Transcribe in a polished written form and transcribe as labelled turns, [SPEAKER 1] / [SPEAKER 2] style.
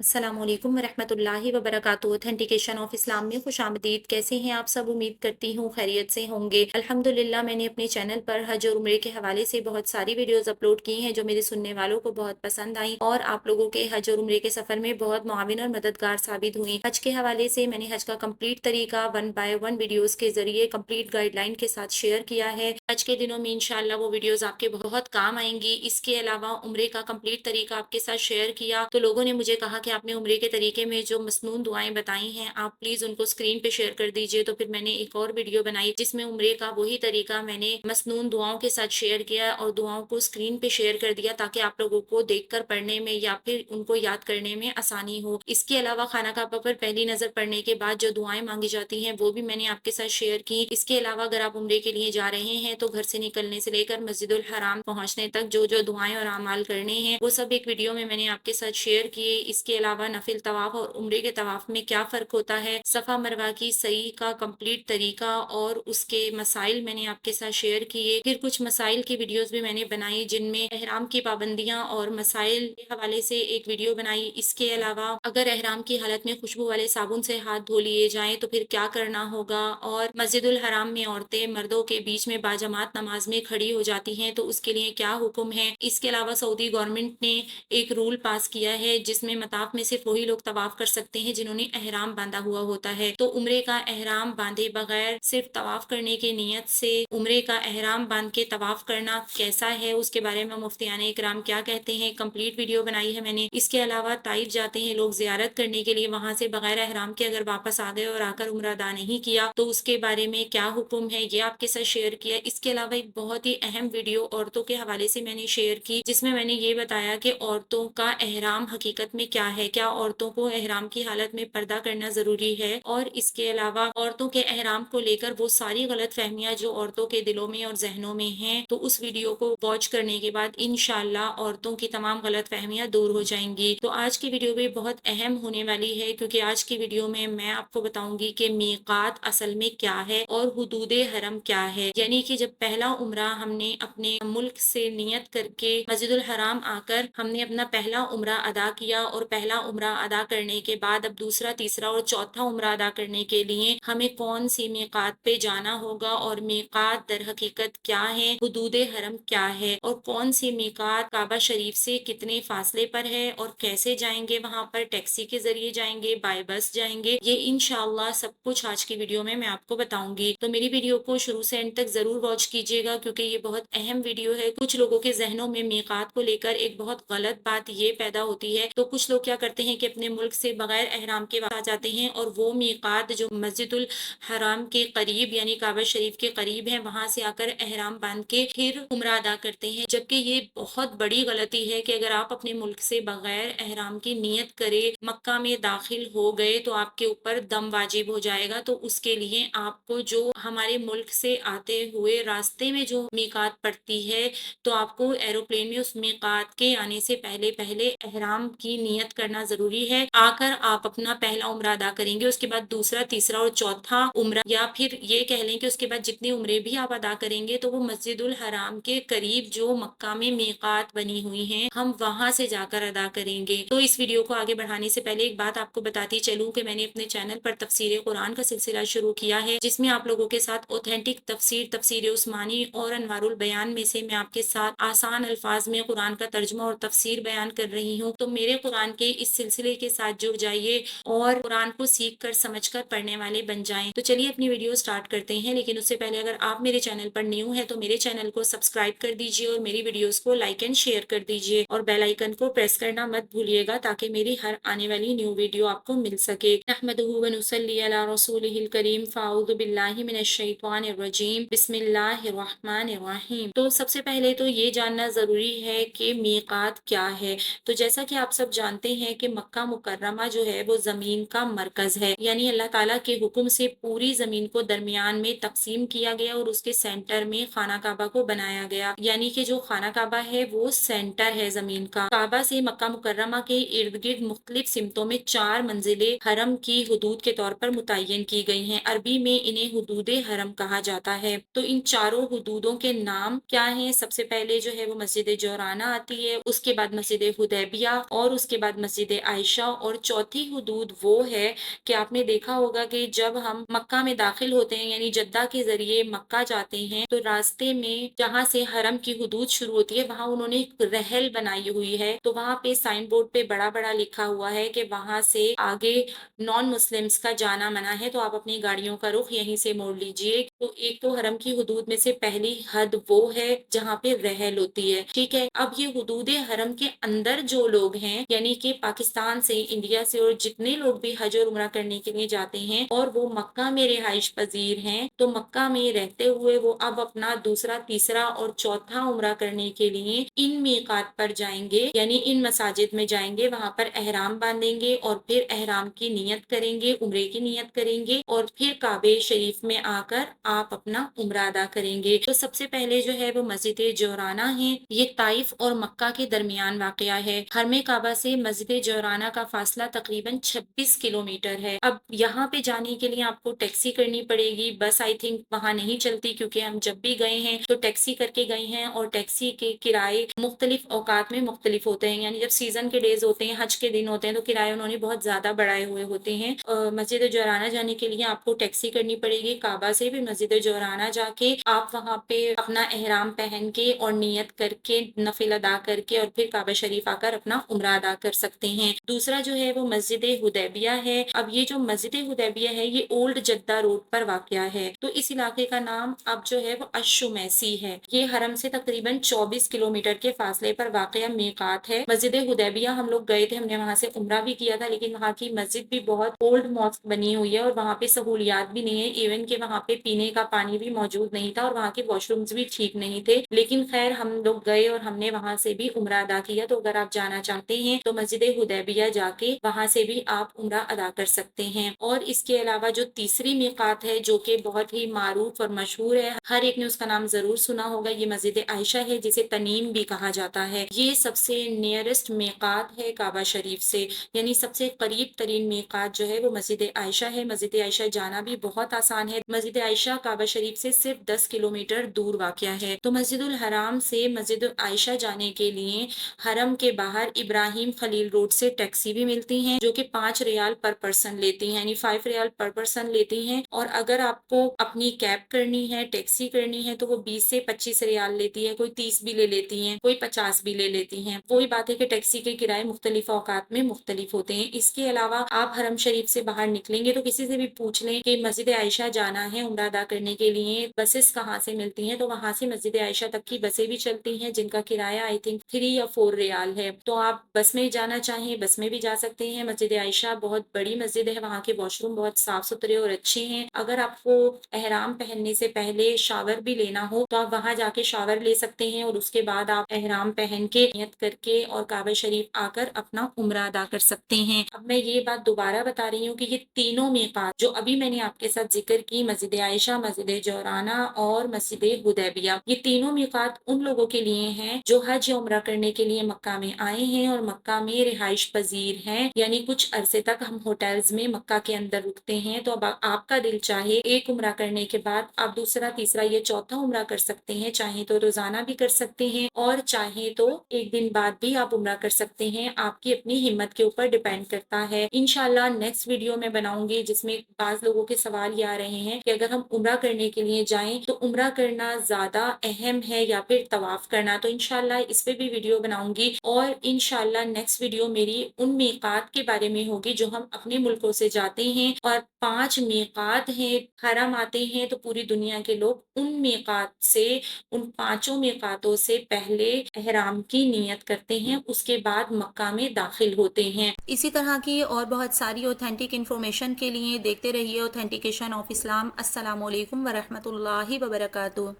[SPEAKER 1] अस्सलाम वालेकुम वरहमत उल्लाहि वबरकातुहू। Authentication of Islam में खुश आमदीद। कैसे हैं आप सब? उम्मीद करती हूँ खैरियत से होंगे। अल्हम्दुलिल्लाह मैंने अपने चैनल पर हज और उम्रे के हवाले से बहुत सारी वीडियोस अपलोड की हैं जो मेरे सुनने वालों को बहुत पसंद आई और आप लोगों के हज और उम्रे के सफ़र में बहुत मुआविन और मददगार साबित हुई। हज के हवाले से मैंने हज का कंप्लीट तरीका 1 बाय 1 वीडियोस के जरिए कंप्लीट गाइडलाइन के साथ शेयर किया है। हज के दिनों में इंशाल्लाह वो वीडियोस आपके बहुत काम आएंगी। इसके अलावा उम्रे का कंप्लीट तरीका आपके साथ शेयर किया तो लोगों ने मुझे कहा कि आपने उम्रे के तरीके में जो मसनून दुआएं बताई हैं आप प्लीज उनको स्क्रीन पे शेयर कर दीजिए। तो फिर मैंने एक और वीडियो बनाई जिसमें उम्रे का वही तरीका मैंने मसनून दुआओं के साथ शेयर किया और दुआओं को स्क्रीन पे शेयर कर दिया ताकि आप लोगों को देखकर पढ़ने में या फिर उनको याद करने में आसानी हो। इसके अलावा खाना काबा पर पहली नजर पड़ने के बाद जो दुआएं मांगी जाती हैं वो भी मैंने आपके साथ शेयर की। इसके अलावा अगर आप उम्रे के लिए जा रहे हैं तो घर से निकलने से लेकर मस्जिदुल हराम पहुंचने तक जो जो दुआएं और अमाल करने हैं वो सब एक वीडियो में मैंने आपके साथ शेयर किए। इसके अलावा नफिल तवाफ और उम्रे के तवाफ में क्या फर्क होता है, सफा मरवा की सही का कंप्लीट तरीका और उसके मसाइल मैंने आपके साथ शेयर किए। फिर कुछ मसाइल की वीडियोस भी मैंने बनाई जिनमें एहराम की पाबंदियां और मसाइल के हवाले से एक वीडियो बनाई। इसके अलावा अगर एहराम की हालत में खुशबू वाले साबुन से हाथ धो लिए जाएं तो फिर क्या करना होगा और मस्जिदुल हराम में औरतें मर्दों के बीच में बाजमात नमाज में खड़ी हो जाती हैं तो उसके लिए क्या हुक्म है। इसके अलावा सऊदी गवर्नमेंट ने एक रूल पास किया है जिसमें मताफ में सिर्फ वही लोग तवाफ कर सकते हैं जिन्होंने एहराम बांधा हुआ होता है। तो उम्रे का एहराम बांधे बगैर सिर्फ तवाफ करने की नीयत से उम्रे का एहराम बांध के तवाफ करना कैसा है उसके बारे में मुफ्तियाने इकराम क्या कहते हैं, कंप्लीट वीडियो बनाई है मैंने। इसके अलावा ताइफ जाते हैं लोग जियारत करने के लिए, वहां से बगैर एहराम के अगर वापस आ गए और आकर उम्रा अदा नहीं किया तो उसके बारे में क्या हुक्म है ये आपके साथ शेयर किया। इसके अलावा एक बहुत ही अहम वीडियो औरतों के हवाले से मैंने शेयर की जिसमें मैंने ये बताया कि औरतों का एहराम हकीकत में क्या है, क्या औरतों को एहराम की हालत में पर्दा करना जरूरी है और इसके अलावा औरतों के एहराम को लेकर वो सारी गलत फहमियां जो औरतों के दिलों में और जहनों में हैं तो उस वीडियो को वॉच करने के बाद इंशाल्लाह औरतों की तमाम गलत फहमियां दूर हो जाएंगी। तो आज की वीडियो भी बहुत अहम होने वाली है क्योंकि आज की वीडियो में मैं आपको बताऊंगी कि मीकात असल में क्या है और हुदूदे हरम क्या है। यानी कि जब पहला उम्रा हमने अपने मुल्क से नियत करके मस्जिदुल हराम आकर हमने अपना पहला उम्रा अदा किया और पहला उम्रा अदा करने के बाद अब दूसरा, तीसरा और चौथा उम्रा अदा करने के लिए हमें कौन सी मीकात पे जाना होगा और मीकात दर हकीकत क्या है, हुदूदे हरम क्या है और कौन सी मीकात काबा शरीफ से कितने फासले पर है और कैसे जाएंगे वहां पर, टैक्सी के जरिए जाएंगे, बाय बस जाएंगे, ये इंशाल्लाह सब कुछ आज की वीडियो में मैं आपको बताऊंगी। तो मेरी वीडियो को शुरू से एंड तक जरूर वॉच कीजिएगा क्योंकि ये बहुत अहम वीडियो है। कुछ लोगों के जहनों में मीकात को लेकर एक बहुत गलत बात ये पैदा होती है तो कुछ लोग क्या करते हैं कि अपने मुल्क से बगैर एहराम के आ जाते हैं और वो मीकात जो मस्जिदुल हराम के करीब यानी काबा शरीफ के करीब है वहां से आकर एहराम बांध के फिर उम्रा अदा करते हैं, जबकि ये बहुत बड़ी गलती है कि अगर आप अपने मुल्क से बगैर एहराम की नियत करे मक्का में दाखिल हो गए तो आपके ऊपर दम वाजिब हो जाएगा। तो उसके लिए आपको जो हमारे मुल्क से आते हुए रास्ते में जो मीकात पड़ती है तो आपको एरोप्लेन में उस मीकात के आने से पहले पहले एहराम की नियत करना जरूरी है। आकर आप अपना पहला उम्रा अदा करेंगे, उसके बाद दूसरा, तीसरा और चौथा उम्रा या फिर ये कह लें कि उसके बाद जितने उम्रे भी आप अदा करेंगे तो वो मस्जिदुल हराम के करीब जो मक्का में मीकात बनी हुई है हम वहां से जाकर अदा करेंगे। तो इस वीडियो को आगे बढ़ाने से पहले एक बात आपको बताती चलूं कि मैंने अपने चैनल पर तफसीर कुरान का सिलसिला शुरू किया है जिसमें आप लोगों के साथ ऑथेंटिक तफसीर, तफसीर उस्मानी और अनवारुल बयान में से मैं आपके साथ आसान अल्फाज में कुरान का तर्जुमा और तफसीर बयान कर रही हूँ। तो मेरे कुरान के इस सिलसिले के साथ जुड़ जाइए और कुरान को सीख कर समझ कर पढ़ने वाले बन जाएं। तो चलिए अपनी वीडियो स्टार्ट करते हैं, लेकिन उससे पहले अगर आप मेरे चैनल पर न्यू हैं तो मेरे चैनल को सब्सक्राइब कर दीजिए और मेरी वीडियोस को लाइक एंड शेयर कर दीजिए और बेल आइकन को प्रेस करना मत भूलिएगा ताकि मेरी हर आने वाली न्यू वीडियो आपको मिल सके। नहमदुहु व नुसल्ली अला रसूलिहिल करीम, फ़ाऊज़ु बिल्लाहि मिनश शैतानिर रजीम, बिस्मिल्लाहिर रहमानिर रहीम। तो सबसे पहले तो ये जानना जरूरी है कि मीकात क्या है। तो जैसा कि आप सब जानते हैं कि मक्का मुकर्रमा जो है वो जमीन का मरकज है, यानी अल्लाह ताला के हुक्म से पूरी जमीन को दरमियान में तकसीम किया गया और उसके सेंटर में खाना काबा को बनाया गया। यानी कि जो खाना काबा है वो सेंटर है जमीन का। काबा से मक्का मुकर्रमा के इर्द गिर्द मुख्तलिफ सिमतों में 4 मंजिलें हरम की हुदूद के तौर पर मुतय्यन की गई हैं। अरबी में इन्हें हुदूदे हरम कहा जाता है। तो इन चारों हुदूदों के नाम क्या हैं? सबसे पहले जो है वो मस्जिद जोराना आती है, उसके बाद मस्जिद हुदैबिया और उसके बाद مسجद आयशा और चौथी हुदूद वो है कि आपने देखा होगा कि जब हम मक्का में दाखिल होते हैं यानी जद्दा के ज़रिए मक्का जाते हैं तो रास्ते में जहाँ से हरम की हुदूद शुरू होती है वहाँ उन्होंने एक रहल बनाई हुई है। तो वहाँ पे साइन बोर्ड पे बड़ा-बड़ा लिखा हुआ है कि वहाँ से आगे नॉन मुस्लिम्स का जाना मना है, तो आप अपनी गाड़ियों का रुख यहीं से मोड़ लीजिए। तो एक तो हरम की हुदूद में से पहली हद वो है जहाँ पे रहल होती है, ठीक है। अब ये हुदूद हरम के अंदर जो लोग हैं यानी कि पाकिस्तान से, इंडिया से और जितने लोग भी हज और उम्रा करने के लिए जाते हैं और वो मक्का में रिहाइश पजीर हैं, तो मक्का में रहते हुए वो अब अपना दूसरा, तीसरा और चौथा उम्रा करने के लिए इन मीकात पर जाएंगे यानी इन मसाजिद में जाएंगे, वहां पर एहराम बांधेंगे और फिर एहराम की नियत करेंगे, उम्रे की नियत करेंगे और फिर काबे शरीफ में आकर आप अपना उम्रा अदा करेंगे। तो सबसे पहले जो है वो मस्जिद जोराना है, ये ताइफ और मक्का के दरमियान वाक़या है। हरमे काबा से मस्जिद जोराना का फासला तकरीबन 26 किलोमीटर है। अब यहाँ पे जाने के लिए आपको टैक्सी करनी पड़ेगी, बस आई थिंक वहाँ नहीं चलती क्योंकि हम जब भी गए हैं तो टैक्सी करके गए हैं और टैक्सी के किराए मुख्तलिफ औकात में मुख्तलिफ होते हैं, यानी जब सीजन के डेज होते हैं, हज के दिन होते हैं तो किराए उन्होंने बहुत ज्यादा बढ़ाए हुए होते हैं। मस्जिद जोराना जाने के लिए आपको टैक्सी करनी पड़ेगी। काबा से भी मस्जिद जोराना जाके आप वहाँ पे अपना एहराम पहन के और नियत करके नफिल अदा करके और फिर काबा शरीफ आकर अपना उम्रा अदा कर सकते हैं। दूसरा जो है वो मस्जिद हुदैबिया है। अब ये जो मस्जिद हुदैबिया है ये ओल्ड जद्दा रोड पर वाक़या है, तो इस इलाके का नाम अब जो है वो अशुमैसी है। ये हरम से तकरीबन 24 किलोमीटर के फासले पर वाक़या मीकात है। मस्जिद हुदैबिया हम लोग गए थे, हमने वहाँ से उम्रा भी किया था, लेकिन वहाँ की मस्जिद भी बहुत ओल्ड मॉस्क बनी हुई है और वहाँ पे सहूलियात भी नहीं है, इवन के वहाँ पे पीने का पानी भी मौजूद नहीं था और वहाँ के वॉशरूम्स भी ठीक नहीं थे। लेकिन खैर हम लोग गए और हमने वहाँ से भी उम्रा अदा किया। तो अगर आप जाना चाहते हैं तो मस्जिद हुदैबिया जाके वहाँ से भी आप उम्रा अदा कर सकते हैं। और इसके अलावा जो तीसरी मीकात है जो कि बहुत ही मारूफ और मशहूर है, हर एक ने उसका नाम जरूर सुना होगा, ये मस्जिद आयशा है जिसे तनीम भी कहा जाता है। ये सबसे नियरेस्ट मीकात है काबा शरीफ से, यानी सबसे करीब तरीन मीकात जो है वो मस्जिद आयशा है। मस्जिद आयशा जाना भी बहुत आसान है। मस्जिद आयशा काबा शरीफ से सिर्फ 10 किलोमीटर दूर वाक़या है। तो मस्जिदुल हराम से मस्जिद आयशा जाने के लिए हरम के बाहर इब्राहिम खलील रोड से टैक्सी भी मिलती हैं जो कि 5 रियाल पर पर्सन लेती हैं, यानी 5 रियाल पर पर्सन लेती हैं। और अगर आपको अपनी कैब करनी है, टैक्सी करनी है, तो वो 20 से 25 रियाल लेती है। कोई 30 भी ले लेती हैं, कोई 50 भी ले लेती हैं। वही बात है कि टैक्सी के किराए मुख्तलिफ औकात में मुख्तलिफ होते हैं। इसके अलावा आप हरम शरीफ से बाहर निकलेंगे तो किसी से भी पूछ लें कि मस्जिद आयशा जाना है उम्रा अदा करने के लिए, बसेस कहाँ से मिलती हैं, तो वहाँ से मस्जिद आयशा तक की बसें भी चलती हैं जिनका किराया आई थिंक 3 या 4 रियाल है। तो आप बस में जाना चाहें बस में भी जा सकते हैं। मस्जिद आयशा बहुत बड़ी मस्जिद है, वहाँ के वॉशरूम बहुत साफ सुथरे और अच्छे हैं। अगर आपको एहराम पहनने से पहले शावर भी लेना हो तो आप वहाँ जाके शावर ले सकते हैं और उसके बाद आप एहराम पहन के नियत करके और काबा शरीफ आकर अपना उम्रा अदा कर सकते हैं। अब मैं ये बात दोबारा बता रही हूँ कि ये तीनों मीकात जो अभी मैंने आपके साथ जिक्र की, मस्जिद आयशा, मस्जिद जोराना और मस्जिद हुदैबिया, ये तीनों मीकात उन लोगों के लिए हैं जो हज या उम्रा करने के लिए मक्का में आए हैं और मक्का में रिहाइश पजीर हैं, यानी कुछ अरसे तक हम होटल्स में मक्का के अंदर रुकते हैं। तो अब आपका दिल चाहे एक उम्रा करने के बाद आप दूसरा, तीसरा या चौथा उम्रा कर सकते हैं, चाहे तो रोजाना भी कर सकते हैं और चाहे तो एक दिन बाद भी आप उम्रा कर सकते हैं। आपकी अपनी हिम्मत के ऊपर डिपेंड करता है। इंशाल्लाह नेक्स्ट वीडियो में बनाऊंगी जिसमें बाज लोगों के सवाल ये आ रहे हैं कि अगर हम उम्रा करने के लिए जाएं तो उम्रा करना ज्यादा अहम है या फिर तवाफ करना, तो इंशाल्लाह इस पे भी वीडियो बनाऊंगी। और इंशाल्लाह नेक्स्ट वीडियो मेरी उन मीकात के बारे में होगी जो हम अपने मुल्कों से जाते हैं, और 5 मीकात हैं। हरम आते हैं तो पूरी दुनिया के लोग उन मीकात से, उन 5 मीकातों से पहले एहराम की नियत करते हैं, उसके बाद मक्का में दाखिल होते हैं। इसी तरह की और बहुत सारी ऑथेंटिक इन्फॉर्मेशन के लिए देखते रहिए ऑथेंटिकेशन ऑफ इस्लाम। अस्सलामु अलैकुम वरहमतुल्लाहि वबरकातुहू।